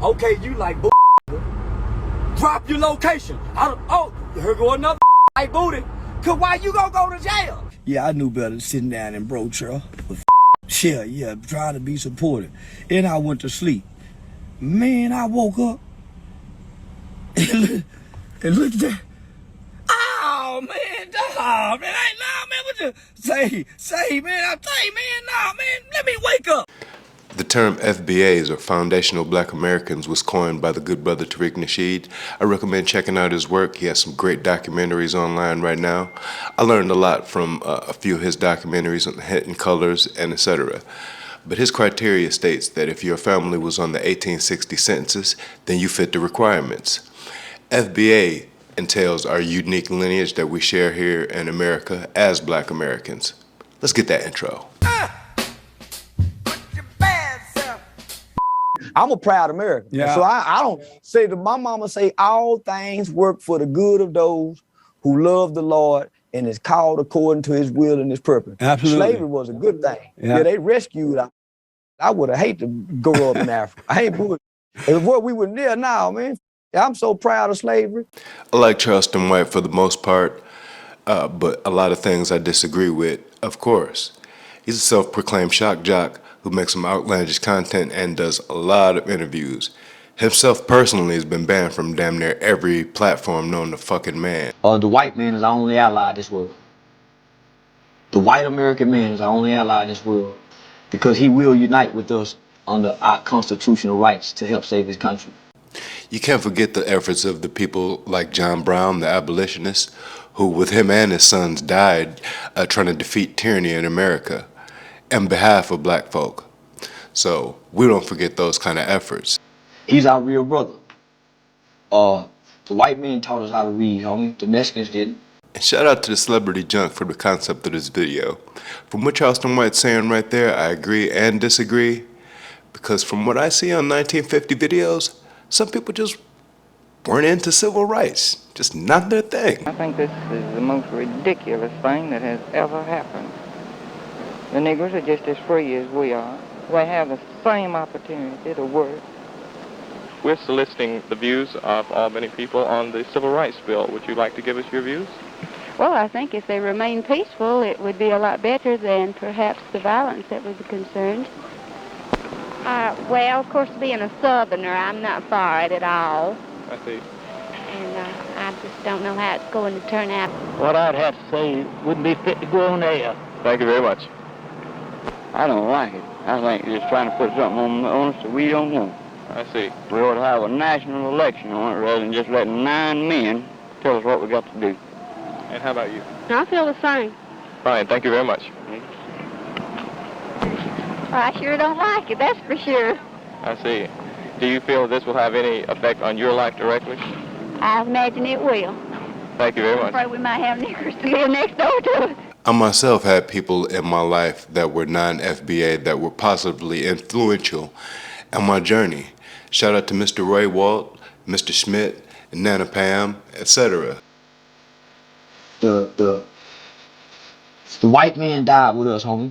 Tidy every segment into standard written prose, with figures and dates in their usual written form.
Okay, you like boo. Drop your location. Here go another like booty. Cause why you gonna go to jail? Yeah, I knew better than sitting down in bro truck. But yeah, trying to be supportive. And I went to sleep. Man, I woke up and looked at that. Oh man, dog, man, what you say, man, I tell you, man, nah, man, let me wake up. The term FBAs, or Foundational Black Americans, was coined by the good brother Tariq Nasheed. I recommend checking out his work. He has some great documentaries online right now. I learned a lot from a few of his documentaries on Hidden Colors and etc. But his criteria states that if your family was on the 1860 census, then you fit the requirements. FBA entails our unique lineage that we share here in America as Black Americans. Let's get that intro. I'm a proud American. Yeah. So I don't say to my mama say all things work for the good of those who love the Lord and is called according to his will and his purpose. Absolutely. Slavery was a good thing. Yeah, they rescued. I would have hated to grow up in Africa. I ain't bullshit. If we were there now, man. I'm so proud of slavery. I like Charleston White for the most part, but a lot of things I disagree with, of course. He's a self-proclaimed shock jock who makes some outlandish content and does a lot of interviews. Himself personally has been banned from damn near every platform known to fucking man. The white man is our only ally in this world. The white American man is our only ally in this world because he will unite with us under our constitutional rights to help save his country. You can't forget the efforts of the people like John Brown, the abolitionist, who with him and his sons died trying to defeat tyranny in America on behalf of black folk. So we don't forget those kind of efforts. He's our real brother. The white man taught us how to read, homie. The Mexicans didn't. And shout out to the Celebrity Junk for the concept of this video. From what Charleston White's saying right there, I agree and disagree. Because from what I see on 1950 videos, some people just weren't into civil rights. Just not their thing. I think this is the most ridiculous thing that has ever happened. The Negroes are just as free as we are. They have the same opportunity to work. We're soliciting the views of Albany people on the Civil Rights Bill. Would you like to give us your views? Well, I think if they remain peaceful, it would be a lot better than perhaps the violence that would be concerned. Well, of course, being a Southerner, I'm not for it at all. I see. And I just don't know how it's going to turn out. What I'd have to say wouldn't be fit to go on air. Thank you very much. I don't like it. I think you're just trying to put something on us that we don't want. I see. We ought to have a national election on it rather than just letting 9 men tell us what we got to do. And how about you? I feel the same. Fine, thank you very much. Well, I sure don't like it, that's for sure. I see. Do you feel this will have any effect on your life directly? I imagine it will. Thank you very much. I'm afraid we might have niggers to live next door to us. I myself had people in my life that were non-FBA that were positively influential on my journey. Shout out to Mr. Roy Walt, Mr. Schmidt, and Nana Pam, etc. The white man died with us, homie,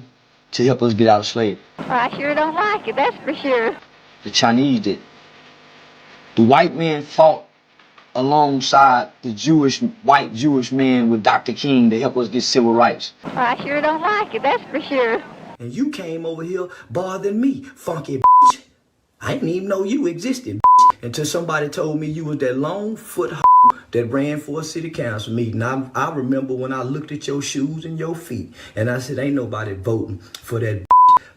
to help us get out of slavery. Well, I sure don't like it, that's for sure. The Chinese did. The white man fought alongside the white Jewish man with Dr. King to help us get civil rights. Well, I sure don't like it, that's for sure. And you came over here bothering me, funky bitch. I didn't even know you existed, bitch, until somebody told me you was that long foot that ran for a city council meeting. I remember when I looked at your shoes and your feet, and I said, ain't nobody voting for that bitch.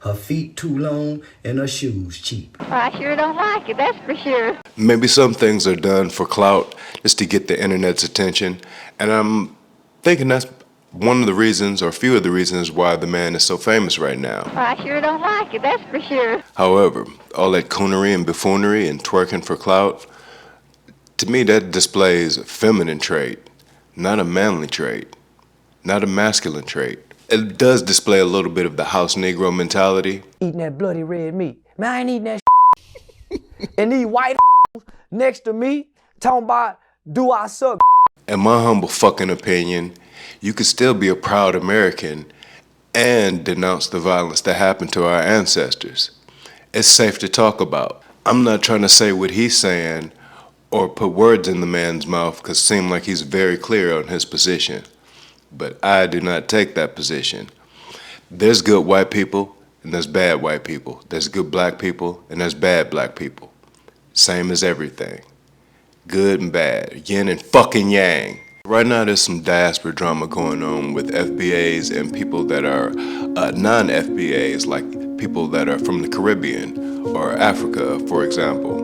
Her feet too long and her shoes cheap. Well, I sure don't like it, that's for sure. Maybe some things are done for clout, just to get the internet's attention. And I'm thinking that's one of the reasons, or a few of the reasons, why the man is so famous right now. Well, I sure don't like it, that's for sure. However, all that coonery and buffoonery and twerking for clout, to me that displays a feminine trait, not a manly trait, not a masculine trait. It does display a little bit of the house Negro mentality. Eating that bloody red meat. Man, I ain't eating that and these white next to me talking about, do I suck? In my humble fucking opinion, you could still be a proud American and denounce the violence that happened to our ancestors. It's safe to talk about. I'm not trying to say what he's saying or put words in the man's mouth, because it seems like he's very clear on his position. But I do not take that position. There's good white people and there's bad white people. There's good black people and there's bad black people. Same as everything. Good and bad. Yin and fucking yang. Right now there's some diaspora drama going on with FBAs and people that are non-FBAs, like people that are from the Caribbean or Africa, for example.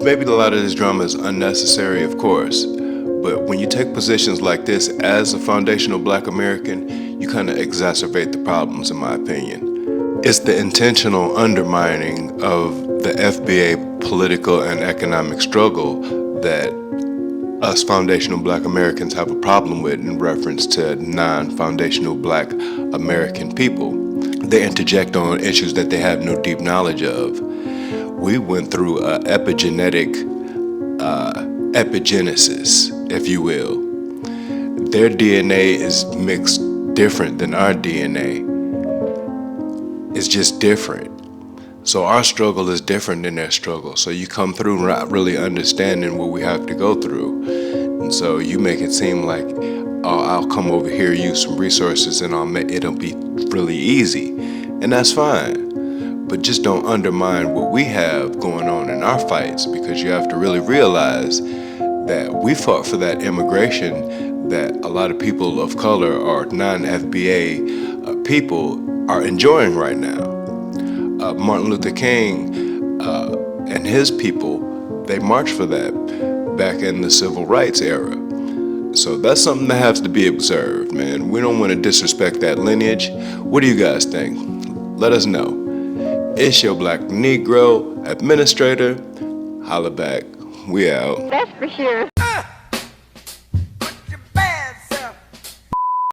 Maybe a lot of this drama is unnecessary, of course, but when you take positions like this as a foundational black American, you kind of exacerbate the problems, in my opinion. It's the intentional undermining of the FBA political and economic struggle that us foundational black Americans have a problem with in reference to non-foundational black American people. They interject on issues that they have no deep knowledge of. We went through an epigenetic epigenesis, if you will. Their DNA is mixed different than our DNA. It's just different. So our struggle is different than their struggle. So you come through not really understanding what we have to go through. And so you make it seem like, oh, I'll come over here, use some resources, and it'll be really easy. And that's fine. But just don't undermine what we have going on in our fights, because you have to really realize that we fought for that immigration that a lot of people of color or non-FBA people are enjoying right now. Martin Luther King and his people, they marched for that back in the civil rights era. So that's something that has to be observed, man. We don't want to disrespect that lineage. What do you guys think? Let us know. It's your Black Negro Administrator. Holla back. We out. That's for sure.